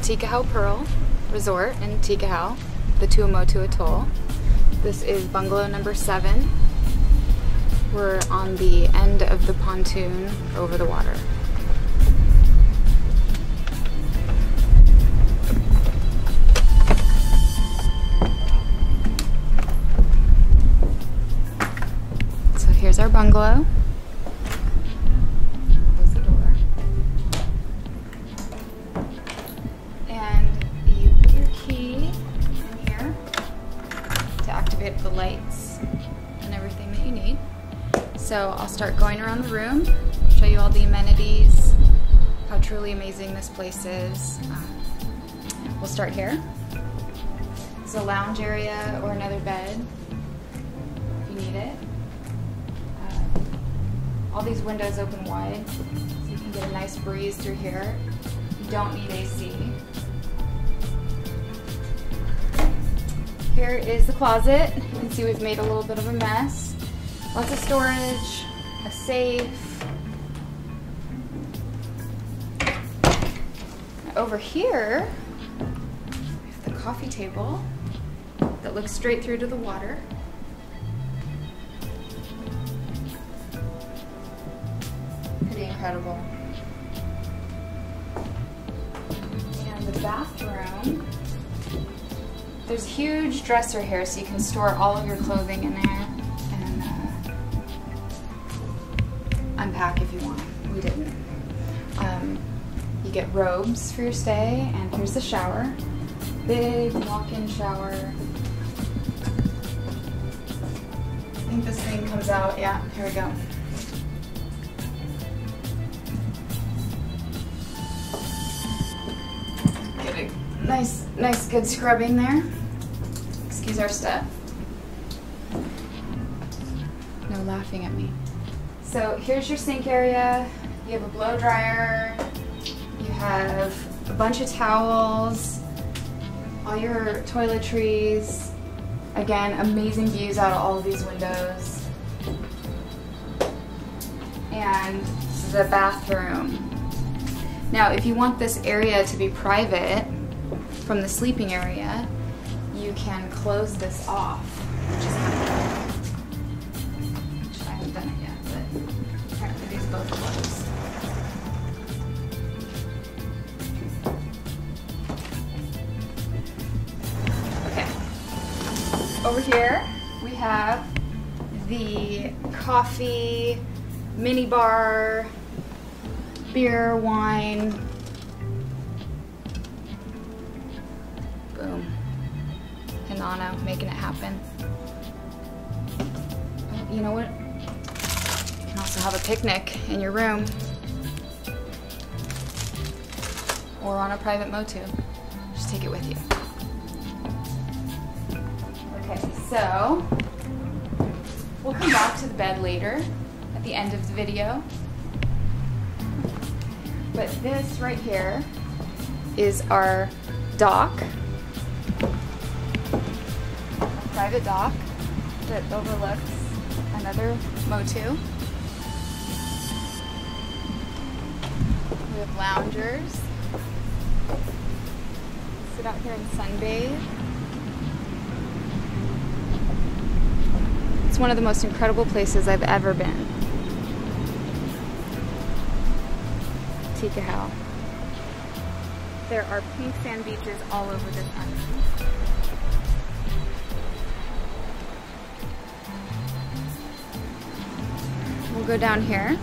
Tikehau Pearl Resort in Tikehau, the Tuamotu Atoll. This is bungalow number 7. We're on the end of the pontoon over the water. So here's our bungalow. Close the door. And you put your key in here to activate the lights and everything that you need. So I'll start going around the room, show you all the amenities, how truly amazing this place is. We'll start here. It's a lounge area or another bed if you need it. All these windows open wide, so you can get a nice breeze through here. You don't need AC. Here is the closet. You can see we've made a little bit of a mess. Lots of storage, a safe. Over here, we have the coffee table that looks straight through to the water. Pretty incredible. And the bathroom, there's a huge dresser here so you can store all of your clothing in there and unpack if you want. We didn't. You get robes for your stay, and here's the shower. Big walk-in shower. I think this thing comes out, yeah, here we go. Get a nice good scrubbing there. Excuse our stuff. No laughing at me. So here's your sink area. You have a blow dryer. You have a bunch of towels. All your toiletries. Again, amazing views out of all of these windows. And the bathroom. Now, if you want this area to be private from the sleeping area, you can close this off, which is kind of cool. Which I haven't done it yet, but apparently these both close. Okay. Over here, we have the coffee, mini bar, beer, wine. Boom. Hinano, making it happen. Oh, you know what? You can also have a picnic in your room. Or on a private motu. Just take it with you. Okay, so we'll come back to the bed later at the end of the video. But this right here is our dock, a private dock that overlooks another motu. We have loungers. Sit out here and sunbathe. It's one of the most incredible places I've ever been. Tikehau. There are pink sand beaches all over this island. We'll go down here.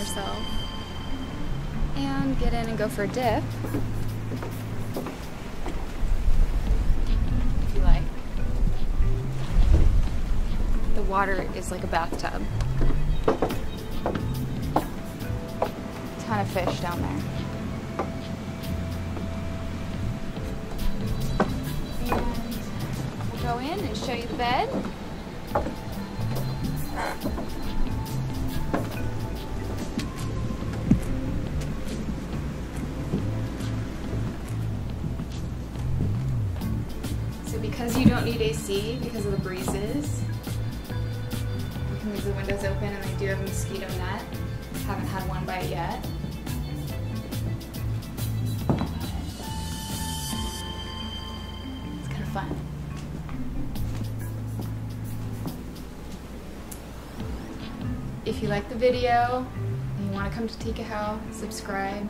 yourself and get in and go for a dip if you like. The water is like a bathtub. Ton of fish down there. And we'll go in and show you the bed. So because you don't need AC because of the breezes, you can leave the windows open, and they do have a mosquito net. Haven't had one bite yet. It's kind of fun. If you like the video and you want to come to Tikehau, subscribe.